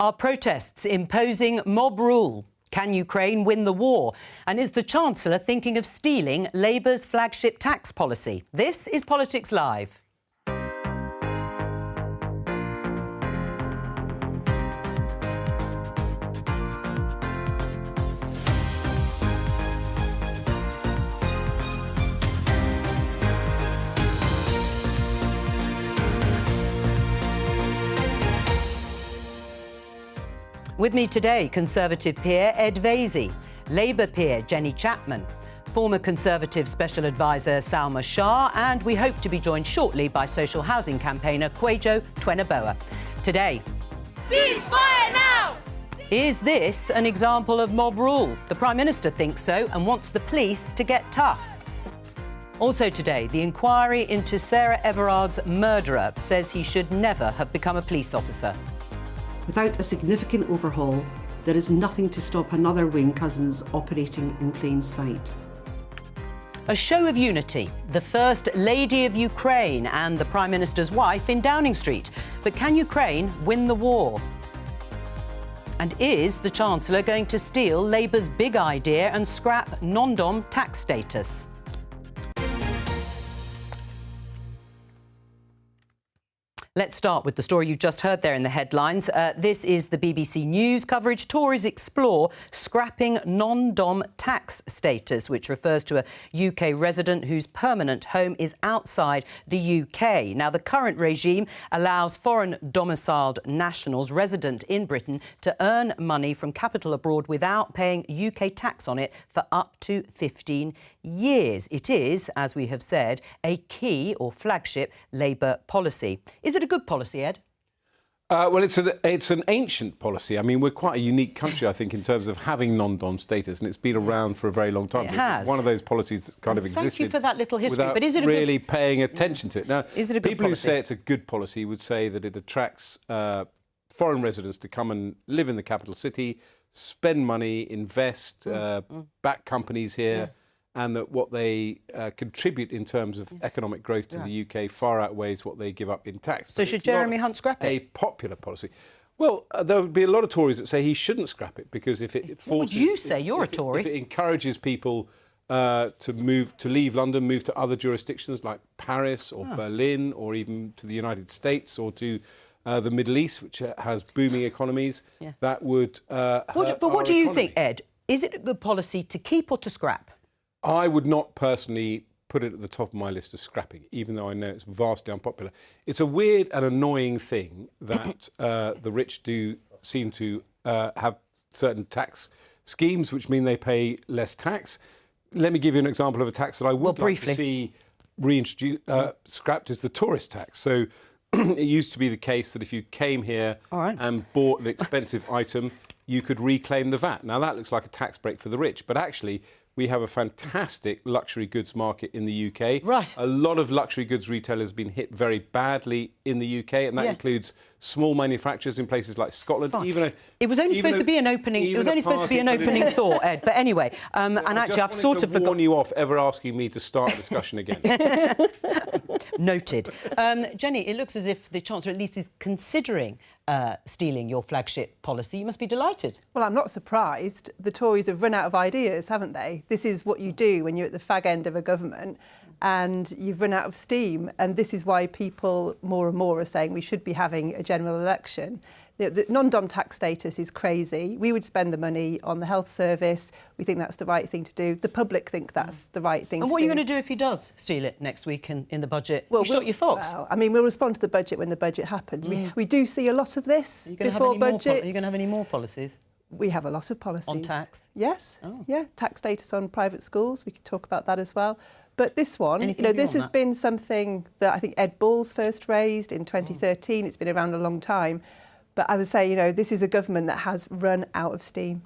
Are protests imposing mob rule? Can Ukraine win the war? And is the Chancellor thinking of stealing Labour's flagship tax policy? This is Politics Live. With me today, Conservative peer Ed Vaizey, Labour peer Jenny Chapman, former Conservative Special Advisor Salma Shah, and we hope to be joined shortly by social housing campaigner Kwejo Twenoboa. Today, ceasefire now! Is this an example of mob rule? The Prime Minister thinks so and wants the police to get tough. Also today, the inquiry into Sarah Everard's murderer says he should never have become a police officer. Without a significant overhaul, there is nothing to stop another Wayne Couzens operating in plain sight. A show of unity, the First Lady of Ukraine and the Prime Minister's wife in Downing Street. But can Ukraine win the war? And is the Chancellor going to steal Labour's big idea and scrap non-dom tax status? Let's start with the story you just heard there in the headlines. This is the BBC News coverage. Tories explore scrapping non-dom tax status, which refers to a UK resident whose permanent home is outside the UK. Now, the current regime allows foreign domiciled nationals resident in Britain to earn money from capital abroad without paying UK tax on it for up to 15 years. It is, as we have said, a key or flagship Labour policy. Is it a good policy, Ed? Well, it's an ancient policy. I mean, we're quite a unique country, I think, in terms of having non-dom status, and it's been around for a very long time. It has. It's one of those policies that's kind of existed. Thank you for that little history. Without but is it really paying attention to it? Now, is it a good people policy? who say it's a good policy would say that it attracts foreign residents to come and live in the capital city, spend money, invest, back companies here. Yeah. And that what they contribute in terms of economic growth to the UK far outweighs what they give up in tax. So should Jeremy Hunt scrap it? A popular policy. Well, there would be a lot of Tories that say he shouldn't scrap it because if it forces... What would you say? You're a Tory. If it encourages people to leave London, move to other jurisdictions like Paris or Berlin or even to the United States or to the Middle East, which has booming economies, that would hurt But what do our you economy. think, Ed? Is it a good policy to keep or to scrap? I would not personally put it at the top of my list of scrapping, even though I know it's vastly unpopular. It's a weird and annoying thing that the rich do seem to have certain tax schemes which mean they pay less tax. Let me give you an example of a tax that I would like to see reintroduced, scrapped, is the tourist tax. So it used to be the case that if you came here and bought an expensive item, you could reclaim the VAT. Now, that looks like a tax break for the rich, but actually we have a fantastic luxury goods market in the UK. Right. A lot of luxury goods retailers have been hit very badly in the UK, and that includes small manufacturers in places like Scotland. It was only supposed to be an opening. It was only supposed to be an opening thought, Ed. But anyway, and actually, I've sort of warn you off ever asking me to start a discussion again. Noted. Jenny, it looks as if the Chancellor at least is considering stealing your flagship policy. You must be delighted. Well, I'm not surprised. The Tories have run out of ideas, haven't they? This is what you do when you're at the fag end of a government and you've run out of steam. And this is why people more and more are saying we should be having a general election. The non-dom tax status is crazy. We would spend the money on the health service. We think that's the right thing to do. The public think that's the right thing to do. And what are you going to do if he does steal it next week in the budget? Well, you shot your fox. Well, I mean, we'll respond to the budget when the budget happens. We do see a lot of this before budgets. Are you going to have any more policies? We have a lot of policies. On tax? Yes. Yeah, tax status on private schools. We could talk about that as well. But this one, this has been something that I think Ed Balls first raised in 2013. It's been around a long time. But as I say, this is a government that has run out of steam.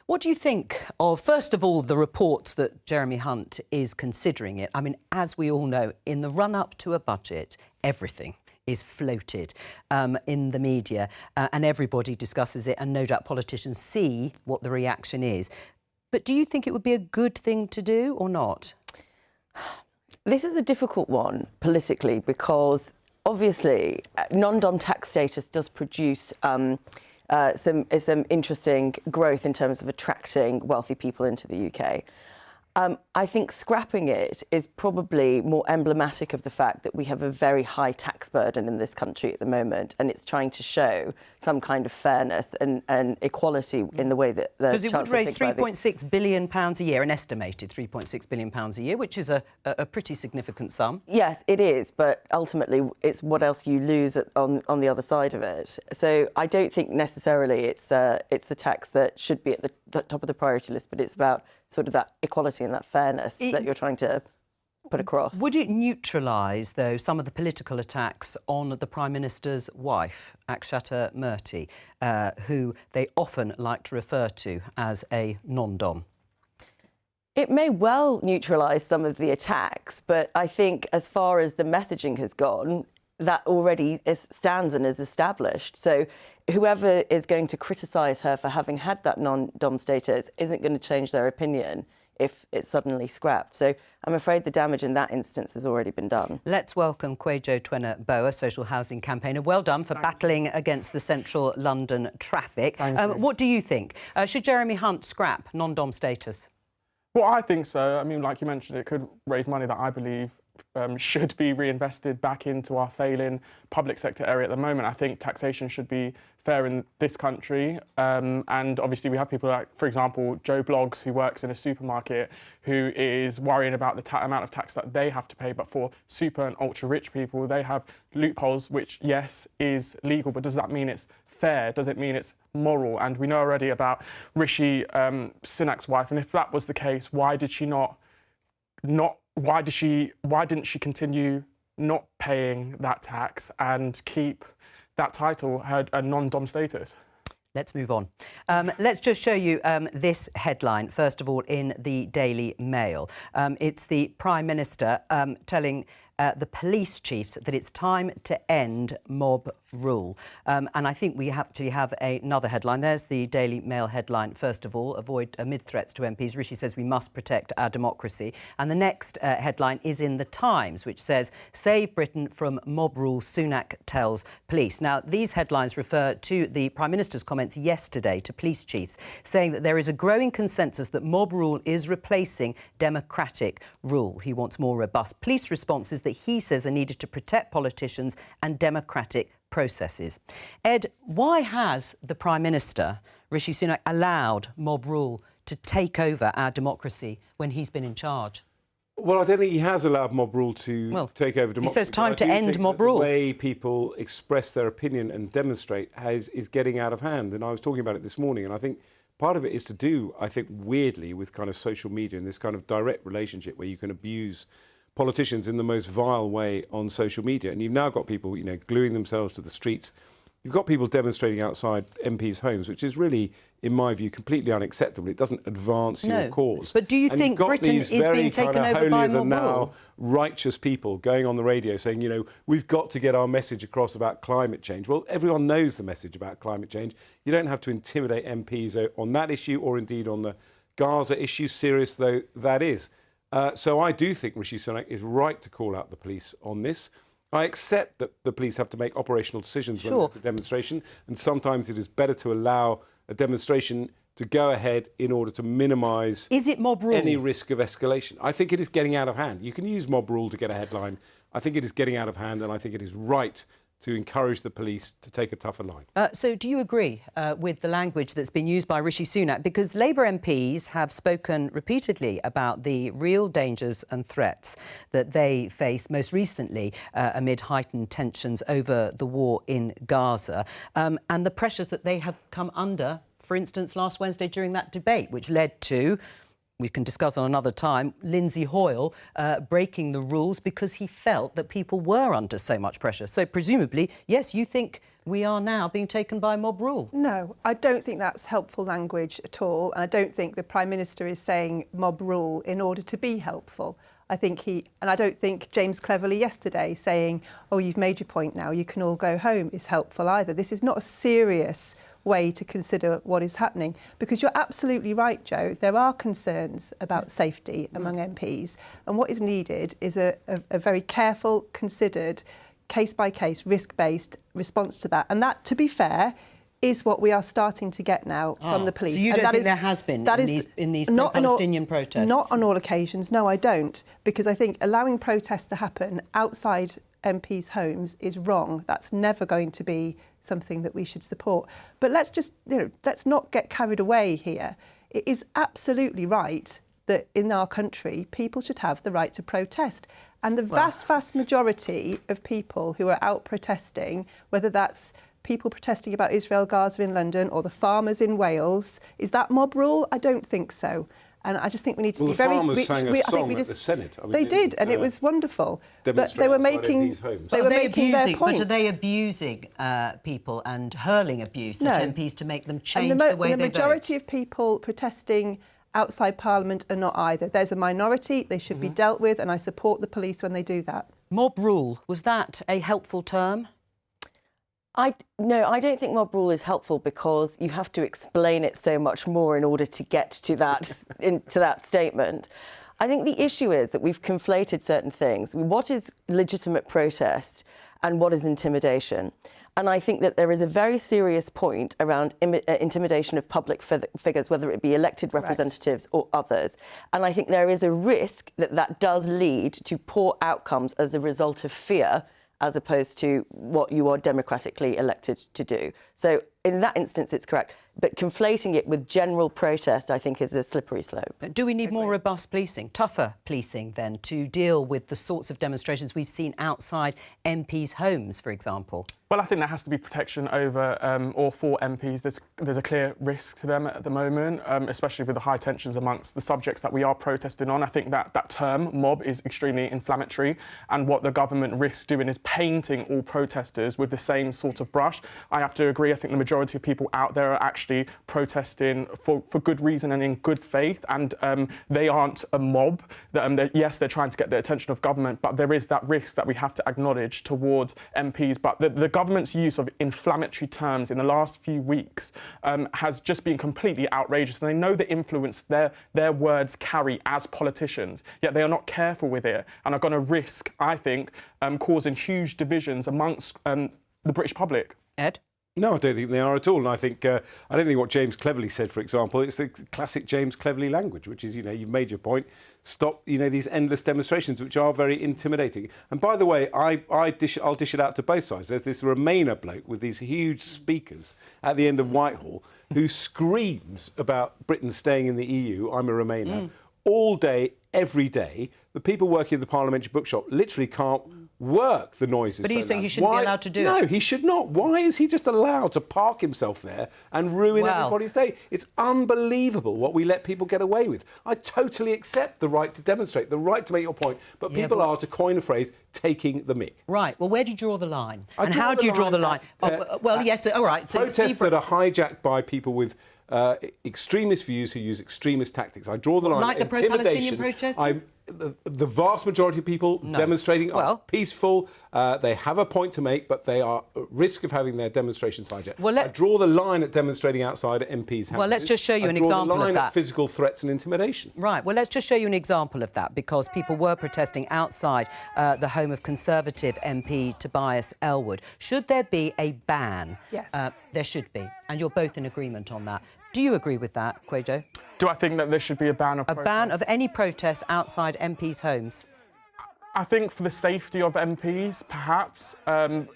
What do you think of, first of all, the reports that Jeremy Hunt is considering it? I mean, as we all know, in the run-up to a budget, everything is floated in the media and everybody discusses it, and no doubt politicians see what the reaction is. But do you think it would be a good thing to do or not? This is a difficult one politically because obviously non-dom tax status does produce some interesting growth in terms of attracting wealthy people into the UK. I think scrapping it is probably more emblematic of the fact that we have a very high tax burden in this country at the moment, and it's trying to show some kind of fairness and equality in the way that the because it would raise £3.6 billion a year, an estimated £3.6 billion a year, which is a pretty significant sum. Yes, it is, but ultimately it's what else you lose on the other side of it. So I don't think necessarily it's a tax that should be at the top of the priority list, but it's about sort of that equality and that fairness that you're trying to put across. Would it neutralise, though, some of the political attacks on the Prime Minister's wife, Akshata Murty, who they often like to refer to as a non-dom? It may well neutralise some of the attacks, but I think as far as the messaging has gone, that already stands and is established. So whoever is going to criticise her for having had that non-dom status isn't going to change their opinion if it's suddenly scrapped. So I'm afraid the damage in that instance has already been done. Let's welcome Kwejo Twena-Boa, social housing campaigner. Well done for battling against the central London traffic. What do you think? Should Jeremy Hunt scrap non-dom status? Well, I think so. I mean, like you mentioned, it could raise money that I believe should be reinvested back into our failing public sector area at the moment. I think taxation should be fair in this country. And obviously we have people like, for example, Joe Bloggs, who works in a supermarket, who is worrying about the amount of tax that they have to pay. But for super and ultra rich people, they have loopholes, which, yes, is legal. But does that mean it's fair? Does it mean it's moral? And we know already about Rishi Sunak's wife. And if that was the case, why did she why didn't she continue not paying that tax and keep that title, her non-dom status? Let's move on. Let's just show you this headline, first of all, in the Daily Mail. It's the Prime Minister telling the police chiefs that it's time to end mob rule. And I think we actually have another headline. There's the Daily Mail headline. First of all, amid threats to MPs, Rishi says we must protect our democracy. And the next headline is in The Times, which says, save Britain from mob rule, Sunak tells police. Now, these headlines refer to the Prime Minister's comments yesterday to police chiefs, saying that there is a growing consensus that mob rule is replacing democratic rule. He wants more robust police responses that he says are needed to protect politicians and democratic processes. Ed, why has the Prime Minister, Rishi Sunak, allowed mob rule to take over our democracy when he's been in charge? Well, I don't think he has allowed mob rule to take over democracy. He says time to end mob rule. The way people express their opinion and demonstrate is getting out of hand. And I was talking about it this morning, and I think part of it is to do, I think, weirdly with kind of social media and this kind of direct relationship where you can abuse politicians in the most vile way on social media. And you've now got people, gluing themselves to the streets. You've got people demonstrating outside MPs' homes, which is really, in my view, completely unacceptable. It doesn't advance your cause. But do you think Britain is being taken over by mob rule? Righteous people going on the radio saying, we've got to get our message across about climate change. Well, everyone knows the message about climate change. You don't have to intimidate MPs on that issue or indeed on the Gaza issue, serious though that is. So I do think Rishi Sunak is right to call out the police on this. I accept that the police have to make operational decisions when there's a demonstration, and sometimes it is better to allow a demonstration to go ahead in order to minimise any risk of escalation. I think it is getting out of hand. You can use mob rule to get a headline. I think it is getting out of hand, and I think it is right to encourage the police to take a tougher line. So do you agree with the language that's been used by Rishi Sunak? Because Labour MPs have spoken repeatedly about the real dangers and threats that they face, most recently amid heightened tensions over the war in Gaza, and the pressures that they have come under, for instance, last Wednesday during that debate, which led to, we can discuss on another time, Lindsay Hoyle breaking the rules because he felt that people were under so much pressure. So presumably, yes, you think we are now being taken by mob rule? No, I don't think that's helpful language at all. And I don't think the Prime Minister is saying mob rule in order to be helpful. I don't think James Cleverly yesterday saying, oh, you've made your point now, you can all go home, is helpful either. This is not a serious way to consider what is happening, because you're absolutely right, Joe. There are concerns about safety among MPs, and what is needed is a very careful, considered, case-by-case, risk-based response to that. And that, to be fair, is what we are starting to get now from the police. So you And don't that think is- there has been that in is these not on all- Palestinian protests? Not on all occasions, no, I don't, because I think allowing protests to happen outside MPs' homes is wrong. That's never going to be something that we should support. But let's just, let's not get carried away here. It is absolutely right that in our country, people should have the right to protest. And the vast majority of people who are out protesting, whether that's people protesting about Israel Gaza in London or the farmers in Wales, is that mob rule? I don't think so. And I just think we need to Well, be the very... farmers sang a I think song we at just, the Senate. I mean, they they did, would, and it was wonderful. But demonstrate they were outside making... MPs' homes. They But were are they making their abusing? point. But are they abusing people and hurling abuse No. at MPs to make them change And the way the they majority of people protesting outside Parliament are not either. There's a minority, they should be dealt with, and I support the police when they do that. Mob rule, was that a helpful term? No, I don't think mob rule is helpful because you have to explain it so much more in order to get to that into that statement. I think the issue is that we've conflated certain things. What is legitimate protest and what is intimidation? And I think that there is a very serious point around intimidation of public figures, whether it be elected representatives or others. And I think there is a risk that that does lead to poor outcomes as a result of fear, as opposed to what you are democratically elected to do. So in that instance, it's correct. But conflating it with general protest, I think, is a slippery slope. Do we need more robust policing, tougher policing, then, to deal with the sorts of demonstrations we've seen outside MPs' homes, for example? Well, I think there has to be protection over or for MPs. There's a clear risk to them at the moment, especially with the high tensions amongst the subjects that we are protesting on. I think that term, mob, is extremely inflammatory, and what the government risks doing is painting all protesters with the same sort of brush. I have to agree, I think the majority of people out there are actually protesting for good reason and in good faith, and they aren't a mob. Yes, they're trying to get the attention of government, but there is that risk that we have to acknowledge towards MPs. But the government's use of inflammatory terms in the last few weeks has just been completely outrageous, and they know the influence their words carry as politicians, yet they are not careful with it and are going to risk, I think, causing huge divisions amongst the British public. Ed? No, I don't think they are at all. And I think I don't think what James Cleverly said, for example, it's the classic James Cleverly language, which is, you've made your point. Stop, these endless demonstrations, which are very intimidating. And by the way, I'll dish it out to both sides. There's this Remainer bloke with these huge speakers at the end of Whitehall who screams about Britain staying in the EU. I'm a Remainer. All day, every day. The people working at the Parliamentary Bookshop literally can't work. The noise is But so are you saying loud. he shouldn't be allowed to do it? No, he should not. Why is he just allowed to park himself there and ruin everybody's day? It's unbelievable what we let people get away with. I totally accept the right to demonstrate, the right to make your point, but people are, to coin a phrase, taking the mick. Right. Well, where do you draw the line? I And draw how the do you draw the line? line Yes, all right. So protests Steve- that are hijacked by people with extremist views who use extremist tactics. I draw the line Like at the pro-Palestinian intimidation. protesters? The vast majority of people demonstrating are peaceful. They have a point to make, but they are at risk of having their demonstrations hijacked. I draw the line at demonstrating outside at MPs' houses. Well, let's just show you an example of I draw the line that. at physical threats and intimidation. Right. Well, let's just show you an example of that, because people were protesting outside the home of Conservative MP Tobias Ellwood. Should there be a ban? Yes. There should be. And you're both in agreement on that. Do you agree with that, Kwejo? Do I think that there should be a ban of protests? A ban of any protest outside MPs' homes? I think for the safety of MPs, perhaps,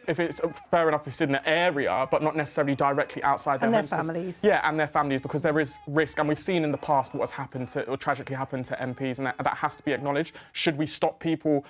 if it's fair enough, if it's in the area, but not necessarily directly outside And their their homes. families. Yeah, and their families, because there is risk, and we've seen in the past what has happened to, or tragically happened to MPs, and that has to be acknowledged. Should we stop people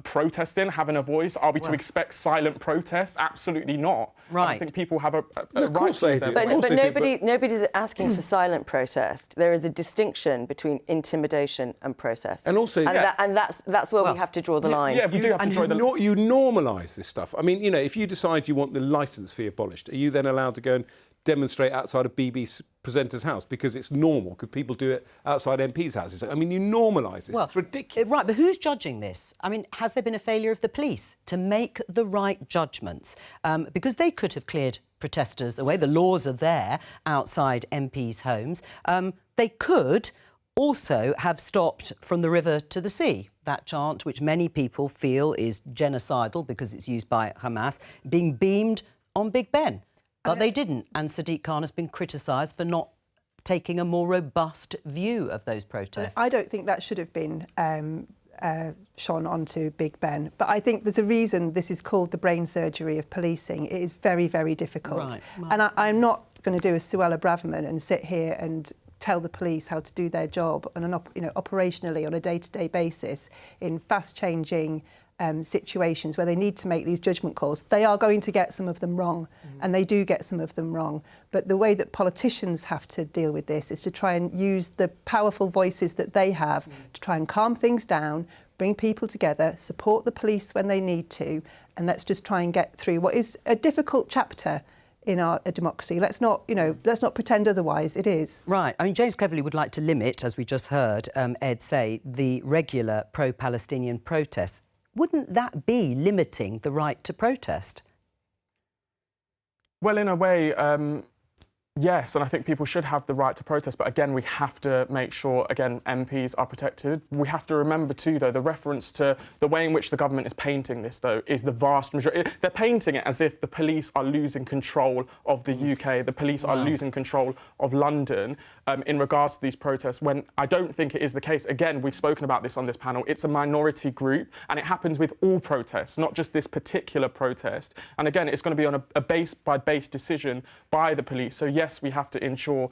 protesting, having a voice? Are we to expect silent protests? Absolutely not. Right. I think people have a Of right course to they use their do. voice. Of course But they do, nobody's asking for silent protest. There is a distinction between intimidation and protest. And also- and that's where we have to draw the line. Yeah, we do have to draw the line. You normalise this stuff. I mean, if you decide you want the licence fee abolished, are you then allowed to go and demonstrate outside a BBC presenter's house because it's normal? Because people do it outside MPs' houses. I mean, you normalise this. It's ridiculous. Right, but who's judging this? I mean, has there been a failure of the police to make the right judgments? Because they could have cleared protesters away. The laws are there outside MPs' homes. They could also have stopped From the River to the Sea, that chant which many people feel is genocidal because it's used by Hamas, being beamed on Big Ben. But they didn't, and Sadiq Khan has been criticised for not taking a more robust view of those protests. I don't think that should have been shone onto Big Ben. But I think there's a reason this is called the brain surgery of policing. It is very, very difficult. Right. Well, and I'm not going to do a Suella Braverman and sit here and tell the police how to do their job on operationally on a day-to-day basis in fast-changing situations where they need to make these judgment calls. They are going to get some of them wrong, and they do get some of them wrong. But the way that politicians have to deal with this is to try and use the powerful voices that they have to try and calm things down, bring people together, support the police when they need to, and let's just try and get through what is a difficult chapter in our democracy. Let's not pretend otherwise. It is. Right. I mean, James Cleverly would like to limit, as we just heard Ed say, the regular pro-Palestinian protests. Wouldn't that be limiting the right to protest? Well, in a way, yes, and I think people should have the right to protest. But again, we have to make sure, again, MPs are protected. We have to remember too, though, the reference to the way in which the government is painting this, though, is the vast majority. They're painting it as if the police are losing control of the UK, the police are losing control of London in regards to these protests, when I don't think it is the case. Again, we've spoken about this on this panel. It's a minority group, and it happens with all protests, not just this particular protest. And again, it's going to be on a base-by-base decision by the police. So yes, we have to ensure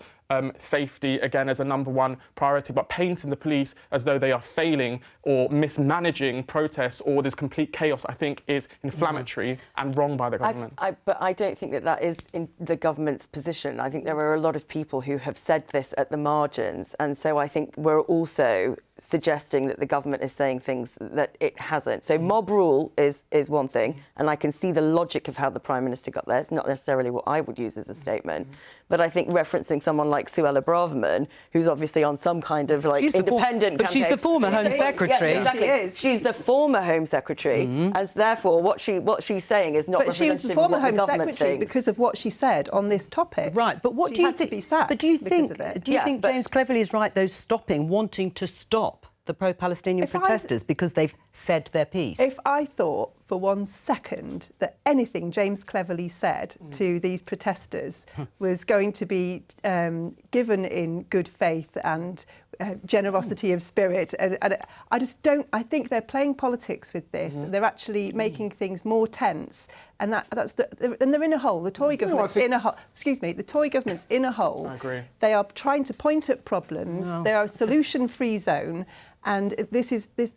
safety, again, as a #1 priority, but painting the police as though they are failing or mismanaging protests or there's complete chaos, I think is inflammatory and wrong by the government. But I don't think that is in the government's position. I think there are a lot of people who have said this at the margins, and so I think we're also suggesting that the government is saying things that it hasn't. So mob rule is one thing, and I can see the logic of how the Prime Minister got there. It's not necessarily what I would use as a statement. But I think referencing someone like Suella Braverman, who's obviously on some kind of independent but she's the former Home Secretary. Yes, exactly. She is. She's the former Home Secretary, and therefore what she's saying is not But she was the representative of former what the Home government Secretary thinks. because of what she said on this topic. Right, but what she do you had think? to be sacked But do you because think? of it. Do you think James Cleverly is right? Those wanting to stop the pro-Palestinian protesters because they've said their piece. If I thought for 1 second that anything James Cleverly said to these protesters was going to be given in good faith and generosity of spirit, and I just don't. I think they're playing politics with this. They're actually making things more tense, and and they're in a hole. The Tory government's in a hole. Excuse me. The Tory government's in a hole. I agree. They are trying to point at problems. They are a solution-free zone. And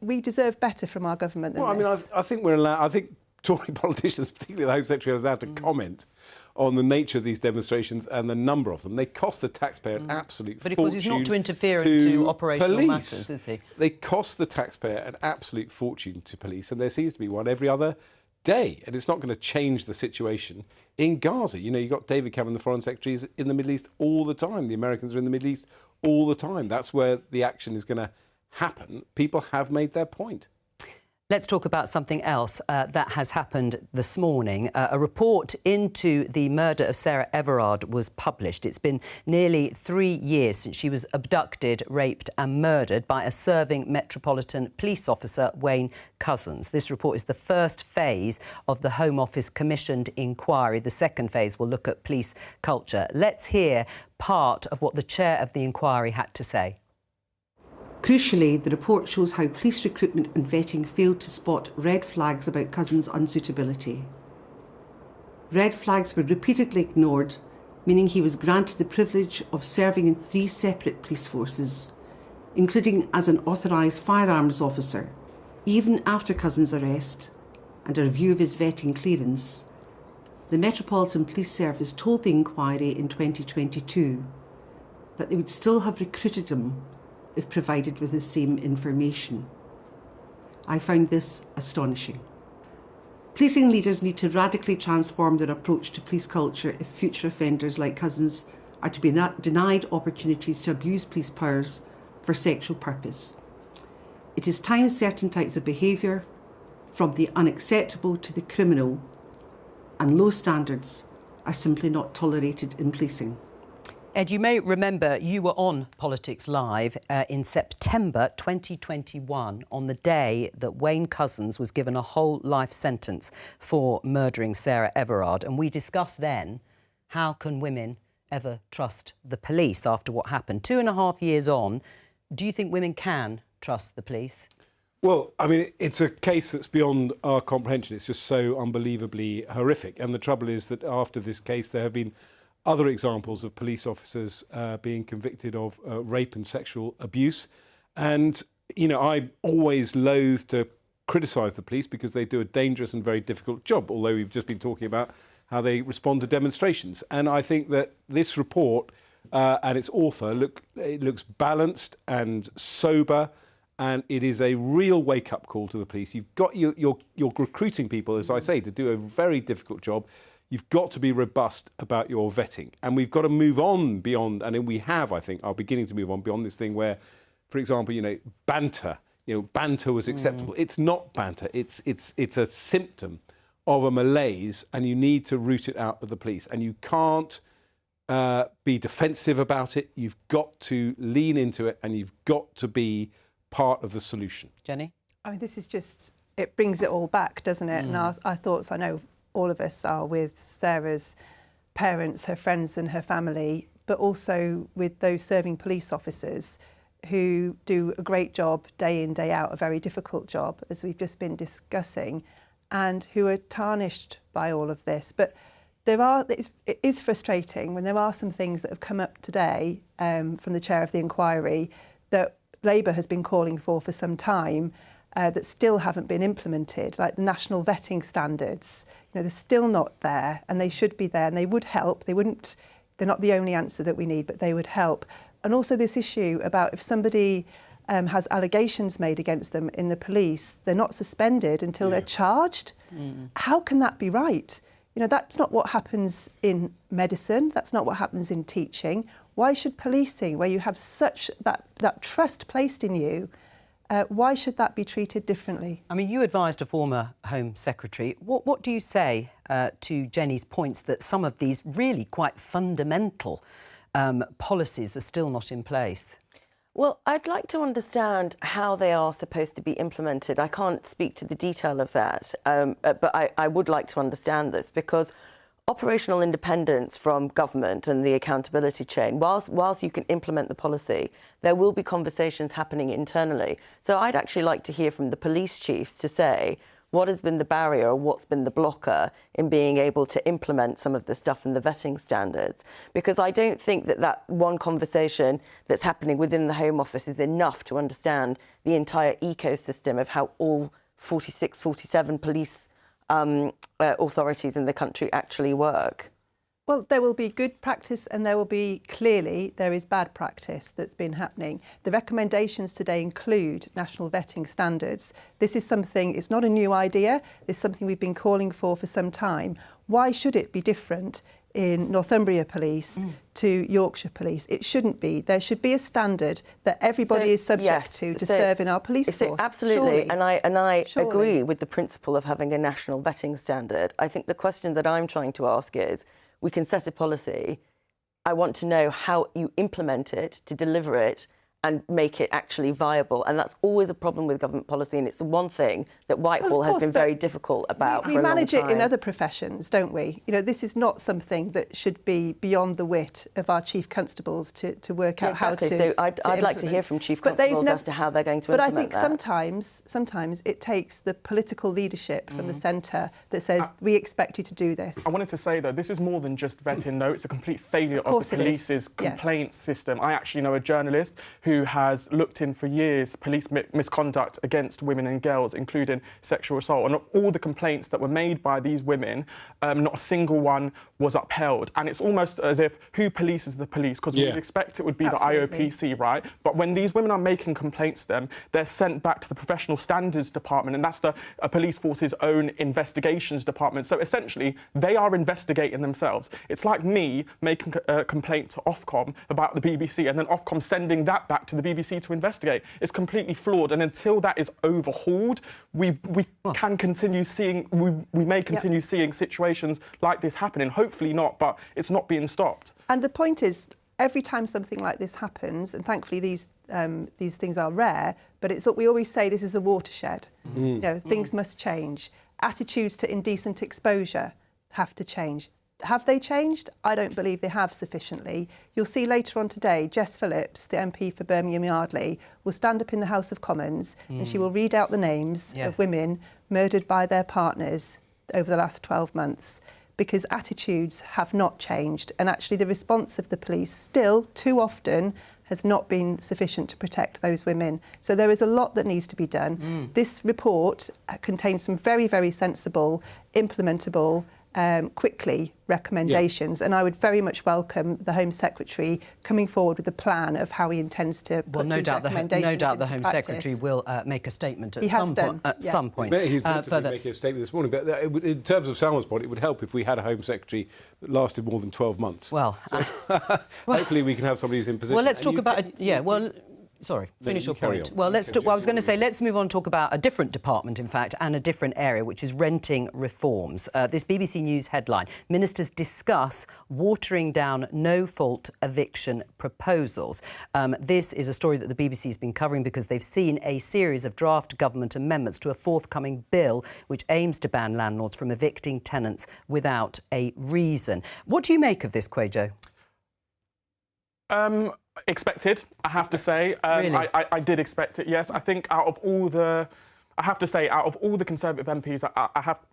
we deserve better from our government than this. I think we're allowed. I think Tory politicians, particularly the Home Secretary, are allowed to comment on the nature of these demonstrations and the number of them. They cost the taxpayer an absolute fortune. But of course, he's not to interfere into operational matters, is he? They cost the taxpayer an absolute fortune to police, and there seems to be one every other day. And it's not going to change the situation in Gaza. You know, you've got David Cameron, the Foreign Secretary, is in the Middle East all the time. The Americans are in the Middle East all the time. That's where the action is going to happen. People have made their point. Let's talk about something else that has happened this morning. A report into the murder of Sarah Everard was published. It's been nearly 3 years since she was abducted, raped and murdered by a serving Metropolitan Police officer, Wayne Couzens. This report is the first phase of the Home Office commissioned inquiry. The second phase will look at police culture. Let's hear part of what the chair of the inquiry had to say. Crucially, the report shows how police recruitment and vetting failed to spot red flags about Couzens' unsuitability. Red flags were repeatedly ignored, meaning he was granted the privilege of serving in 3 separate police forces, including as an authorised firearms officer, even after Couzens' arrest and a review of his vetting clearance. The Metropolitan Police Service told the inquiry in 2022 that they would still have recruited him if provided with the same information. I found this astonishing. Policing leaders need to radically transform their approach to police culture if future offenders like Couzens are to be denied opportunities to abuse police powers for sexual purpose. It is time certain types of behaviour, from the unacceptable to the criminal, and low standards are simply not tolerated in policing. Ed, you may remember you were on Politics Live in September 2021 on the day that Wayne Couzens was given a whole life sentence for murdering Sarah Everard. And we discussed then how can women ever trust the police after what happened? 2.5 years on, do you think women can trust the police? Well, I mean, it's a case that's beyond our comprehension. It's just so unbelievably horrific. And the trouble is that after this case, there have been other examples of police officers being convicted of rape and sexual abuse. And, you know, I'm always loath to criticise the police because they do a dangerous and very difficult job, although we've just been talking about how they respond to demonstrations. And I think that this report and its author looks balanced and sober, and it is a real wake-up call to the police. You've got you're recruiting people, as I say, to do a very difficult job. You've got to be robust about your vetting, and we've got to move on beyond. And we have, I think, are beginning to move on beyond this thing where, for example, banter. Banter was acceptable. It's not banter. It's a symptom of a malaise, and you need to root it out with the police. And you can't be defensive about it. You've got to lean into it, and you've got to be part of the solution. Jenny? I mean, this is just, it brings it all back, doesn't it? And our thoughts, I know all of us are with Sarah's parents, her friends and her family, but also with those serving police officers who do a great job day in, day out, a very difficult job, as we've just been discussing, and who are tarnished by all of this. But it is frustrating when there are some things that have come up today from the chair of the inquiry that Labour has been calling for some time that still haven't been implemented, like the national vetting standards. They're still not there, and they should be there, and they would help. They're not the only answer that we need, but they would help. And also this issue about if somebody has allegations made against them in the police, they're not suspended until they're charged. How can that be right? That's not what happens in medicine. That's not what happens in teaching. Why should policing, where you have such that trust placed in you, why should that be treated differently? I mean, you advised a former Home Secretary. What do you say to Jenny's points that some of these really quite fundamental policies are still not in place? Well, I'd like to understand how they are supposed to be implemented. I can't speak to the detail of that, but I would like to understand this, because operational independence from government and the accountability chain, whilst you can implement the policy, there will be conversations happening internally. So I'd actually like to hear from the police chiefs to say, what has been the barrier or what's been the blocker in being able to implement some of the stuff in the vetting standards? Because I don't think that one conversation that's happening within the Home Office is enough to understand the entire ecosystem of how all 46, 47 police authorities in the country actually work. Well, there will be good practice and there is bad practice that's been happening. The recommendations today include national vetting standards. This is something, it's not a new idea, it's something we've been calling for some time. Why should it be different in Northumbria Police to Yorkshire Police? It shouldn't be. There should be a standard that everybody is subject to serve in our police force. Absolutely, surely. and I agree with the principle of having a national vetting standard. I think the question that I'm trying to ask is, we can set a policy. I want to know how you implement it to deliver it and make it actually viable. And that's always a problem with government policy, and it's the one thing that Whitehall has been very difficult about for a long time. We manage it in other professions, don't we? This is not something that should be beyond the wit of our chief constables to work out how to So I'd like to hear from chief constables as to how they're going to implement that. But I think sometimes it takes the political leadership from the centre that says, we expect you to do this. I wanted to say, though, this is more than just vetting, though. It's a complete failure of the police's complaint system. I actually know a journalist who has looked in for years police misconduct against women and girls, including sexual assault. And of all the complaints that were made by these women, not a single one was upheld. And it's almost as if, who polices the police? Because we would expect it would be the IOPC, right? But when these women are making complaints to them, they're sent back to the Professional Standards Department, and that's the police force's own investigations department. So essentially, they are investigating themselves. It's like me making a complaint to Ofcom about the BBC, and then Ofcom sending that back to the BBC to investigate. It's completely flawed, and until that is overhauled, we can continue seeing, we may continue seeing situations like this happening. Hopefully not, but it's not being stopped. And the point is, every time something like this happens, and thankfully these things are rare, but it's what we always say, this is a watershed. Things must change. Attitudes to indecent exposure have to change. Have they changed? I don't believe they have sufficiently. You'll see later on today, Jess Phillips, the MP for Birmingham Yardley, will stand up in the House of Commons and she will read out the names of women murdered by their partners over the last 12 months, because attitudes have not changed. And actually the response of the police still, too often, has not been sufficient to protect those women. So there is a lot that needs to be done. This report contains some very, very sensible, implementable, quickly recommendations, and I would very much welcome the Home Secretary coming forward with a plan of how he intends to put these recommendations no doubt the into Home practice. Secretary will make a statement at some point. He's making a statement this morning, but in terms of Salman's point, it would help if we had a Home Secretary that lasted more than 12 months. Well, so, hopefully we can have somebody who's in position. Well, let's talk about Sorry, finish your point. Well, let's talk, I was going to say, let's move on and talk about a different department, in fact, and a different area, which is renting reforms. This BBC News headline, ministers discuss watering down no-fault eviction proposals. This is a story that the BBC has been covering because they've seen a series of draft government amendments to a forthcoming bill which aims to ban landlords from evicting tenants without a reason. What do you make of this, Kwejo? Expected, I have to say. Really? I did expect it, yes. I think out of all the Conservative MPs,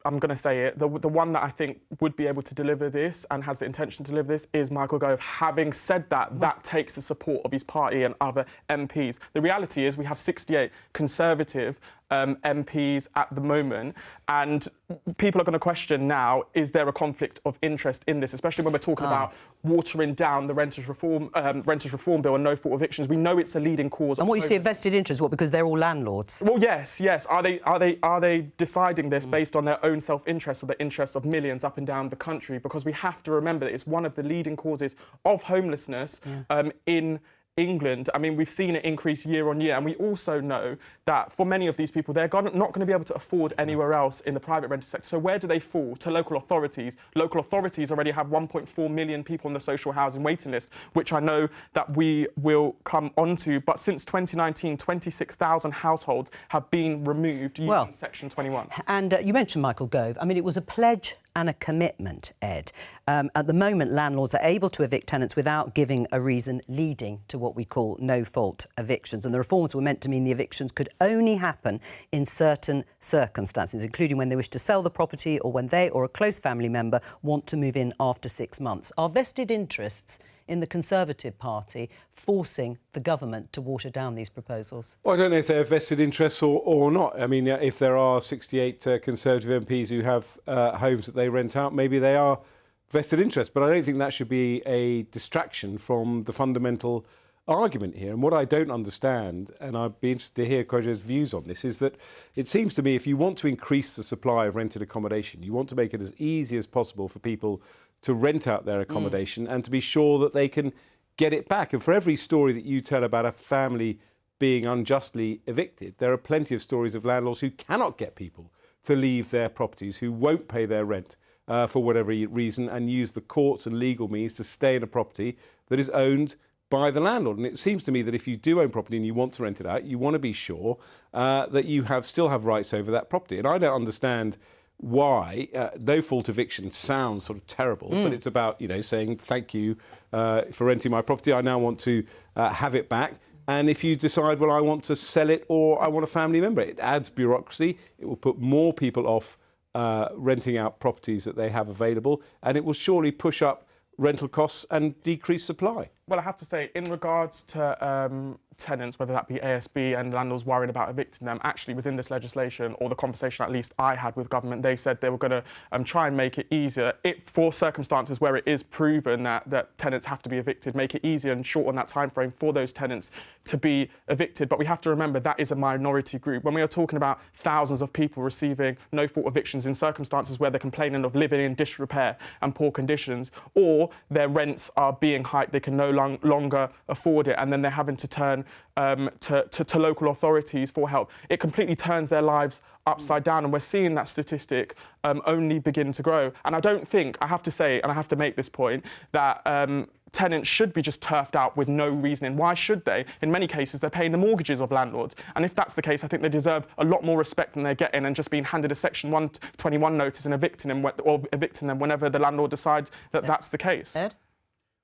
I'm going to say it, the one that I think would be able to deliver this and has the intention to deliver this is Michael Gove. Having said that, that takes the support of his party and other MPs. The reality is we have 68 Conservative MPs at the moment, and people are going to question now, is there a conflict of interest in this, especially when we're talking about watering down the Renters Reform Bill and no-fault evictions. We know it's a leading cause. And what you see, a vested interest, what, because they're all landlords? Well, yes. Are they deciding this based on their own self-interest or the interests of millions up and down the country? Because we have to remember that it's one of the leading causes of homelessness in England. I mean, we've seen it increase year on year, and we also know that for many of these people, they're not going to be able to afford anywhere else in the private rented sector. So where do they fall? To local authorities. Local authorities already have 1.4 million people on the social housing waiting list, which I know that we will come onto. But since 2019, 26,000 households have been removed using Section 21. And you mentioned Michael Gove. I mean, it was a pledge and a commitment, Ed. At the moment, landlords are able to evict tenants without giving a reason, leading to what we call no-fault evictions. And the reforms were meant to mean the evictions could only happen in certain circumstances, including when they wish to sell the property or when they or a close family member want to move in after 6 months. Are vested interests in the Conservative Party forcing the government to water down these proposals? Well, I don't know if they're vested interests or not. I mean, if there are 68 Conservative MPs who have homes that they rent out, maybe they are vested interests. But I don't think that should be a distraction from the fundamental argument here. And what I don't understand, and I'd be interested to hear Kwejo's views on this, is that it seems to me if you want to increase the supply of rented accommodation, you want to make it as easy as possible for people to rent out their accommodation and to be sure that they can get it back. And for every story that you tell about a family being unjustly evicted, there are plenty of stories of landlords who cannot get people to leave their properties, who won't pay their rent for whatever reason, and use the courts and legal means to stay in a property that is owned by the landlord. And it seems to me that if you do own property and you want to rent it out, you want to be sure that you still have rights over that property. And I don't understand why no-fault eviction sounds sort of terrible, but it's about, saying thank you for renting my property. I now want to have it back. And if you decide, well, I want to sell it or I want a family member, it adds bureaucracy. It will put more people off renting out properties that they have available, and it will surely push up rental costs and decrease supply. Well, I have to say, in regards to tenants, whether that be ASB and landlords worried about evicting them, actually within this legislation, or the conversation at least I had with government, they said they were going to try and make it easier for circumstances where it is proven that tenants have to be evicted, make it easier and shorten that time frame for those tenants to be evicted. But we have to remember that is a minority group. When we are talking about thousands of people receiving no-fault evictions in circumstances where they're complaining of living in disrepair and poor conditions, or their rents are being hiked, they can no longer afford it, and then they're having to turn to local authorities for help. It completely turns their lives upside down, and we're seeing that statistic only begin to grow. And I don't think, I have to say, and I have to make this point, that tenants should be just turfed out with no reasoning. Why should they? In many cases, they're paying the mortgages of landlords. And if that's the case, I think they deserve a lot more respect than they're getting and just being handed a Section 121 notice and evicting them whenever the landlord decides that that's the case. Ed?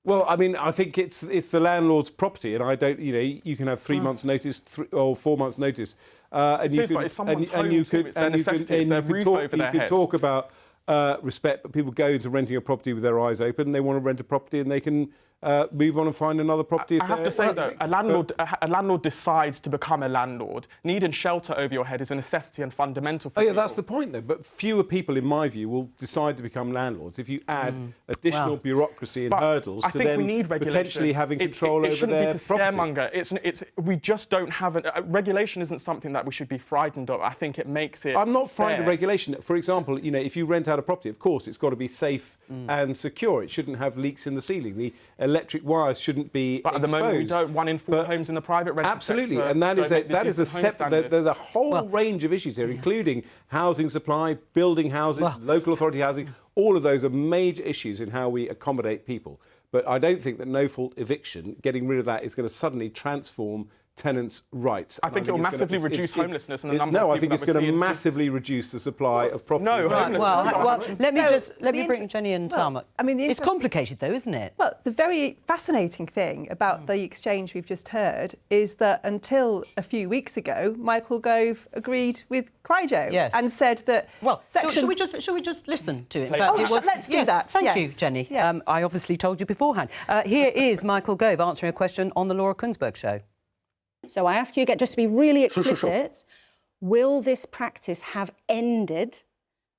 Well, I mean, I think it's the landlord's property, and I don't. You know, you can have 3 months' notice or 4 months' notice, and you but it's someone's home too. It's their necessity, it's their roof over their head. talk about respect, but people go into renting a property with their eyes open. They want to rent a property, and they can move on and find another property. I have to say, though, a landlord decides to become a landlord. Needing shelter over your head is a necessity and fundamental for people. That's the point, though. But fewer people, in my view, will decide to become landlords if you add additional bureaucracy and hurdles to then potentially having control over their property. It shouldn't be to scaremonger. We just don't have regulation isn't something that we should be frightened of. I think it makes it. I'm not frightened fair. of regulation. For example, you know, if you rent out a property, of course, it's got to be safe and secure. It shouldn't have leaks in the ceiling. The electric wires shouldn't be But at the moment, we don't. 1 in 4 homes in the private rental absolutely, sector and that is a separate. there's a whole range of issues here, including housing supply, building houses, local authority housing. All of those are major issues in how we accommodate people. But I don't think that no-fault eviction, getting rid of that, is going to suddenly transform tenants' rights. I think it will massively reduce homelessness and the number of people. No, I think it's going to massively reduce the supply of property. No, Let me bring Jenny and Salma. I mean, it's complicated, though, isn't it? Well, the very fascinating thing about the exchange we've just heard is that until a few weeks ago, Michael Gove agreed with Cryjo and said that. Well, shall we just listen to it? In fact, let's do that. Thank you, Jenny. Yes. I obviously told you beforehand. Here is Michael Gove answering a question on the Laura Kuenssberg show. So I ask you again, just to be really explicit, will this practice have ended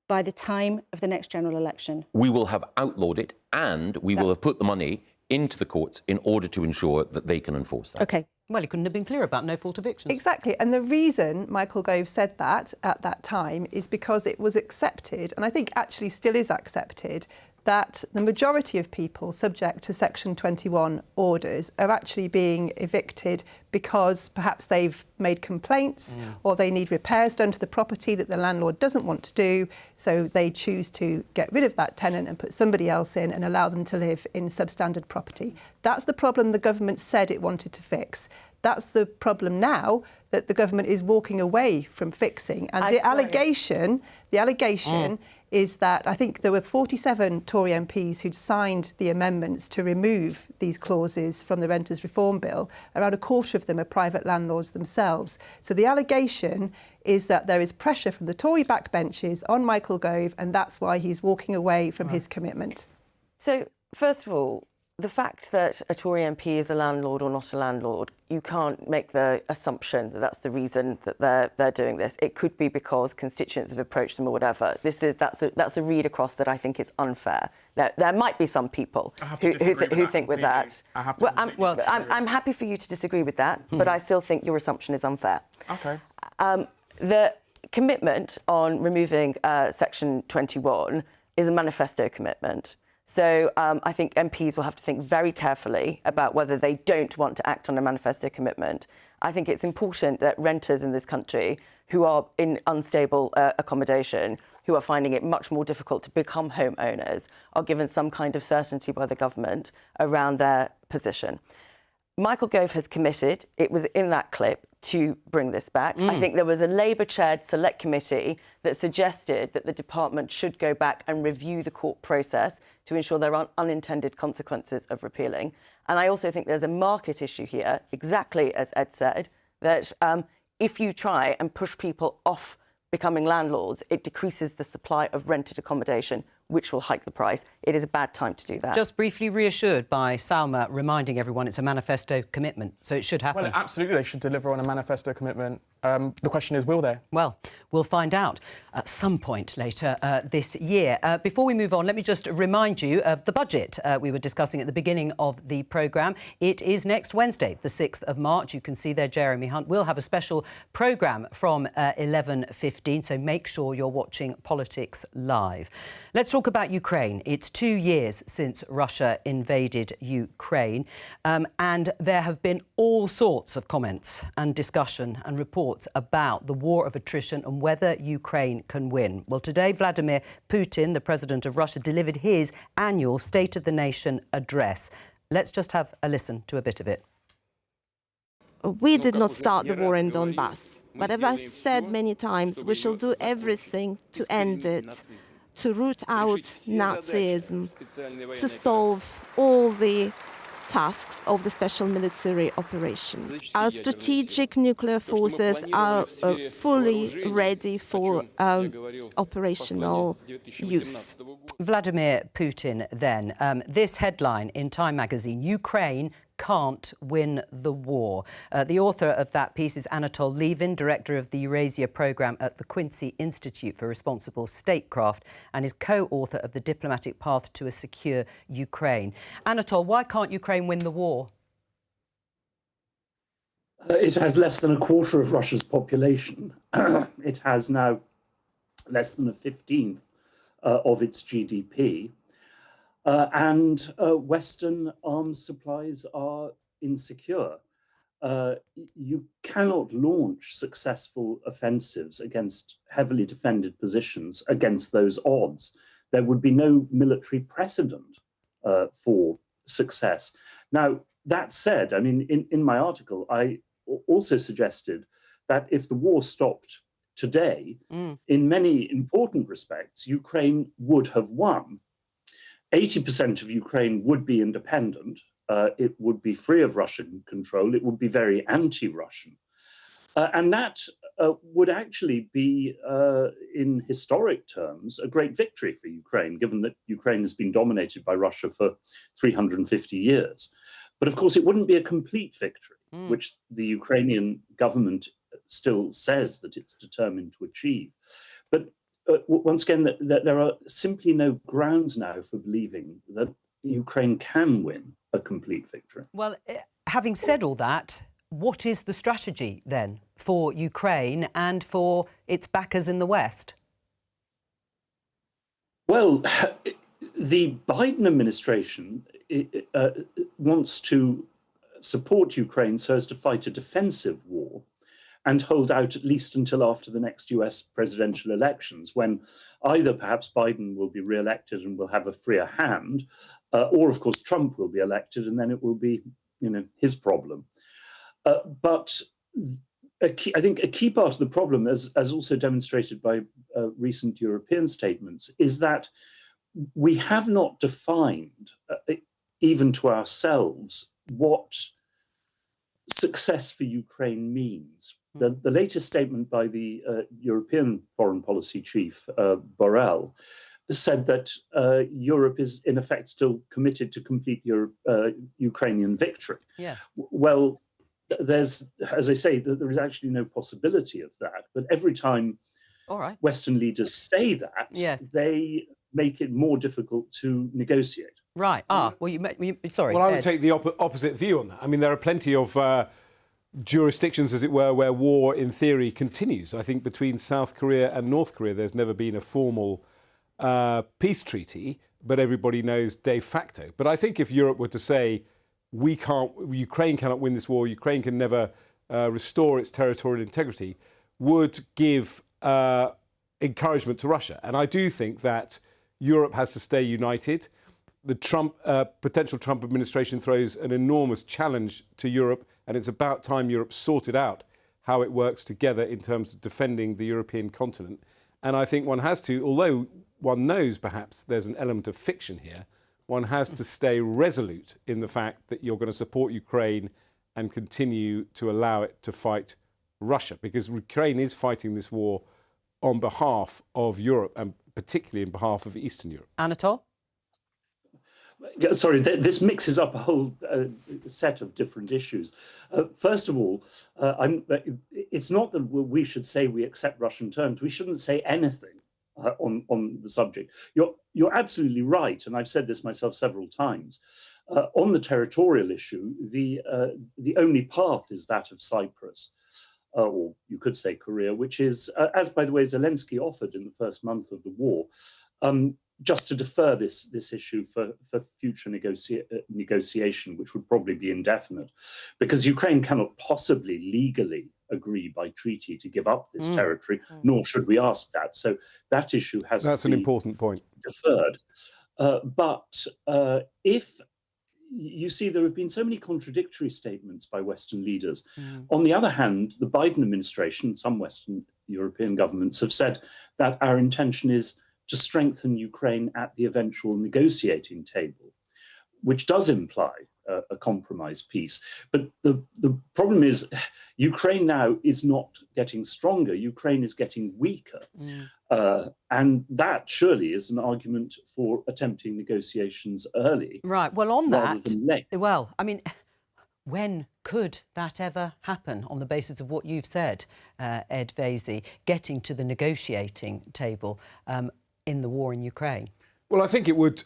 by the time of the next general election? We will have outlawed it, and we will have put the money into the courts in order to ensure that they can enforce that. OK. Well, he couldn't have been clear about no-fault evictions. Exactly. And the reason Michael Gove said that at that time is because it was accepted, and I think actually still is accepted, that the majority of people subject to Section 21 orders are actually being evicted because perhaps they've made complaints or they need repairs done to the property that the landlord doesn't want to do, so they choose to get rid of that tenant and put somebody else in and allow them to live in substandard property. That's the problem the government said it wanted to fix. That's the problem now that the government is walking away from fixing. And the allegation is that I think there were 47 Tory MPs who'd signed the amendments to remove these clauses from the Renters Reform Bill. Around a quarter of them are private landlords themselves. So the allegation is that there is pressure from the Tory backbenches on Michael Gove, and that's why he's walking away from his commitment. So, first of all, the fact that a Tory MP is a landlord or not a landlord, you can't make the assumption that that's the reason that they're doing this. It could be because constituents have approached them or whatever. That's a read across that I think is unfair. There might be some people who think with that. I'm happy for you to disagree with that, but I still think your assumption is unfair. OK. The commitment on removing Section 21 is a manifesto commitment. So I think MPs will have to think very carefully about whether they don't want to act on a manifesto commitment. I think it's important that renters in this country who are in unstable accommodation, who are finding it much more difficult to become homeowners, are given some kind of certainty by the government around their position. Michael Gove has committed, it was in that clip, to bring this back. I think there was a Labour-chaired select committee that suggested that the department should go back and review the court process to ensure there aren't unintended consequences of repealing. And I also think there's a market issue here, exactly as Ed said, that if you try and push people off becoming landlords, it decreases the supply of rented accommodation, which will hike the price. It is a bad time to do that. Just briefly reassured by Salma reminding everyone it's a manifesto commitment, so it should happen. Well, absolutely, they should deliver on a manifesto commitment. The question is, will they? Well, we'll find out at some point later this year. Before we move on, let me just remind you of the budget we were discussing at the beginning of the programme. It is next Wednesday, the 6th of March. You can see there Jeremy Hunt will have a special programme from 11:15, so make sure you're watching Politics Live. Let's talk about Ukraine. It's 2 years since Russia invaded Ukraine, and there have been all sorts of comments and discussion and reports about the war of attrition and whether Ukraine can win. Well, today, Vladimir Putin, the president of Russia, delivered his annual State of the Nation address. Let's just have a listen to a bit of it. We did not start the war in Donbass, but as I've said many times, we shall do everything to end it, to root out Nazism, to solve all the tasks of the special military operations. Our strategic nuclear forces are fully ready for operational use. Vladimir Putin, then. This headline in Time magazine, Ukraine can't win the war. The author of that piece is Anatol Lievin, director of the Eurasia programme at the Quincy Institute for Responsible Statecraft, and is co-author of The Diplomatic Path to a Secure Ukraine. Anatol, why can't Ukraine win the war? It has less than a quarter of Russia's population. It has now less than a 15th of its GDP. And Western arms supplies are insecure. You cannot launch successful offensives against heavily defended positions against those odds. There would be no military precedent for success. Now, that said, I mean, in my article, I also suggested that if the war stopped today, in many important respects, Ukraine would have won. 80% of Ukraine would be independent. It would be free of Russian control. It would be very anti-Russian. And that would actually be, in historic terms, a great victory for Ukraine, given that Ukraine has been dominated by Russia for 350 years. But of course, it wouldn't be a complete victory, which the Ukrainian government still says that it's determined to achieve. But once again, there are simply no grounds now for believing that Ukraine can win a complete victory. Well, having said all that, what is the strategy then for Ukraine and for its backers in the West? Well, the Biden administration wants to support Ukraine so as to fight a defensive war and hold out at least until after the next US presidential elections, when either perhaps Biden will be re-elected and will have a freer hand, or of course Trump will be elected and then it will be, his problem. But I think a key part of the problem, as also demonstrated by recent European statements, is that we have not defined, even to ourselves, what success for Ukraine means. The latest statement by the European foreign policy chief, Borrell, said that Europe is in effect still committed to complete Ukrainian victory. Yeah. Well, there's, as I say, there is actually no possibility of that. But every time Western leaders say that, they make it more difficult to negotiate. Right. Sorry. Well, I would take the opposite view on that. I mean, there are plenty of jurisdictions, as it were, where war, in theory, continues. I think between South Korea and North Korea, there's never been a formal peace treaty, but everybody knows de facto. But I think if Europe were to say, Ukraine cannot win this war, Ukraine can never restore its territorial integrity, would give encouragement to Russia. And I do think that Europe has to stay united. The potential Trump administration throws an enormous challenge to Europe, and it's about time Europe sorted out how it works together in terms of defending the European continent. And I think one has to, although one knows perhaps there's an element of fiction here, one has to stay resolute in the fact that you're going to support Ukraine and continue to allow it to fight Russia, because Ukraine is fighting this war on behalf of Europe, and particularly on behalf of Eastern Europe. Anatol? Sorry, this mixes up a whole set of different issues. First of all, it's not that we should say we accept Russian terms. We shouldn't say anything on the subject. You're absolutely right, and I've said this myself several times. On the territorial issue, the only path is that of Cyprus, or you could say Korea, which is, as by the way Zelensky offered in the first month of the war, just to defer this issue for future negotiation, which would probably be indefinite, because Ukraine cannot possibly legally agree by treaty to give up this territory, nor should we ask that. So that issue has That's an important point. Deferred. But if you see there have been so many contradictory statements by Western leaders. On the other hand, the Biden administration, some Western European governments have said that our intention is to strengthen Ukraine at the eventual negotiating table, which does imply a compromise peace. But the problem is Ukraine now is not getting stronger. Ukraine is getting weaker. And that surely is an argument for attempting negotiations early. Right. Well, on rather that, than late. well, I mean, when could that ever happen on the basis of what you've said, Ed Vaizey, getting to the negotiating table in the war in Ukraine? Well, I think it would...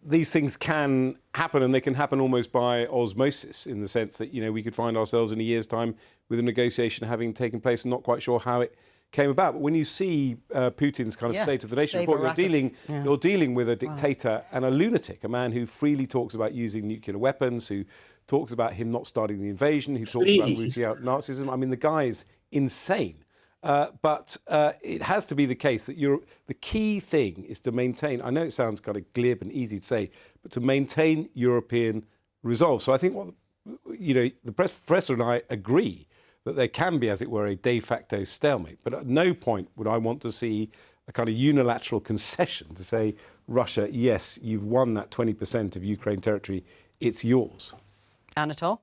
these things can happen, and they can happen almost by osmosis, in the sense that, you know, we could find ourselves in a year's time with a negotiation having taken place and not quite sure how it came about. But when you see Putin's kind of State of the Nation report, you're dealing with a dictator and a lunatic, a man who freely talks about using nuclear weapons, who talks about him not starting the invasion, who talks about rooting out Nazism. I mean, the guy is insane. But it has to be the case that the key thing is to maintain, I know it sounds kind of glib and easy to say, but to maintain European resolve. So I think the Professor and I agree that there can be, as it were, a de facto stalemate. But at no point would I want to see a kind of unilateral concession to say, Russia, yes, you've won that 20% of Ukraine territory, it's yours. Anatol?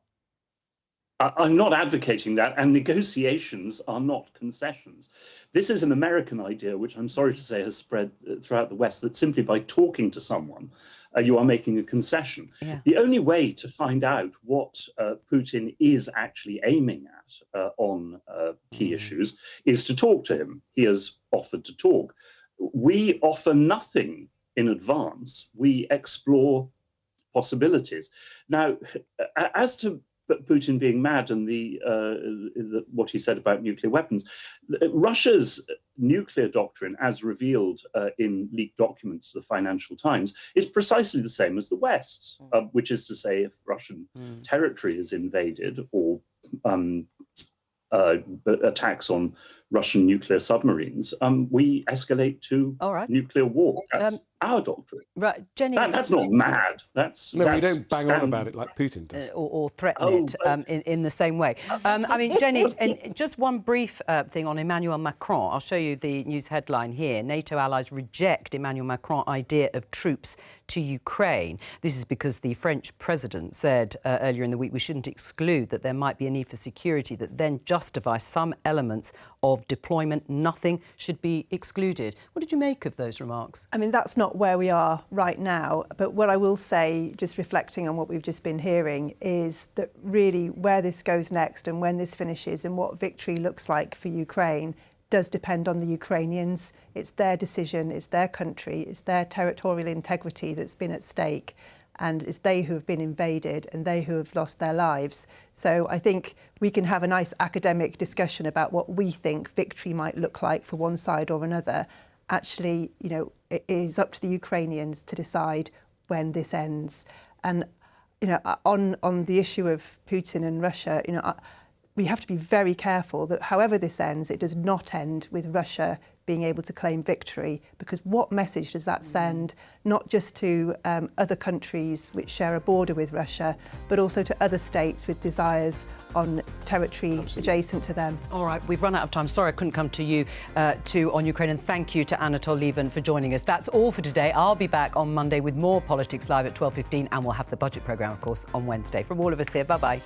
I'm not advocating that, and negotiations are not concessions. This is an American idea, which I'm sorry to say has spread throughout the West, that simply by talking to someone, you are making a concession. Yeah. The only way to find out what Putin is actually aiming at on key issues is to talk to him. He has offered to talk. We offer nothing in advance. We explore possibilities. Now, as to Putin being mad and what he said about nuclear weapons, Russia's nuclear doctrine, as revealed in leaked documents to the Financial Times, is precisely the same as the West's, which is to say, if Russian territory is invaded or attacks on Russian nuclear submarines, we escalate to nuclear war. That's our doctrine. Right, Jenny. That's not mad. We don't bang on about it like Putin does. Or threaten it in the same way. I mean, Jenny, and just one brief thing on Emmanuel Macron. I'll show you the news headline here. NATO allies reject Emmanuel Macron's idea of troops to Ukraine. This is because the French president said earlier in the week we shouldn't exclude that there might be a need for security that then justifies some elements of deployment. Nothing should be excluded. What did you make of those remarks? I mean, that's not where we are right now. But what I will say, just reflecting on what we've just been hearing, is that really where this goes next and when this finishes and what victory looks like for Ukraine does depend on the Ukrainians. It's their decision, it's their country, it's their territorial integrity that's been at stake. And it's they who have been invaded and they who have lost their lives. So I think we can have a nice academic discussion about what we think victory might look like for one side or another. Actually, you know, it is up to the Ukrainians to decide when this ends. And, you know, on the issue of Putin and Russia, you know, we have to be very careful that however this ends, it does not end with Russia being able to claim victory, because what message does that send, not just to other countries which share a border with Russia, but also to other states with desires on territory adjacent to them. All right, we've run out of time. Sorry I couldn't come to you on Ukraine, and thank you to Anatol Lieven for joining us. That's all for today. I'll be back on Monday with more Politics Live at 12:15, and we'll have the budget programme, of course, on Wednesday. From all of us here, bye-bye.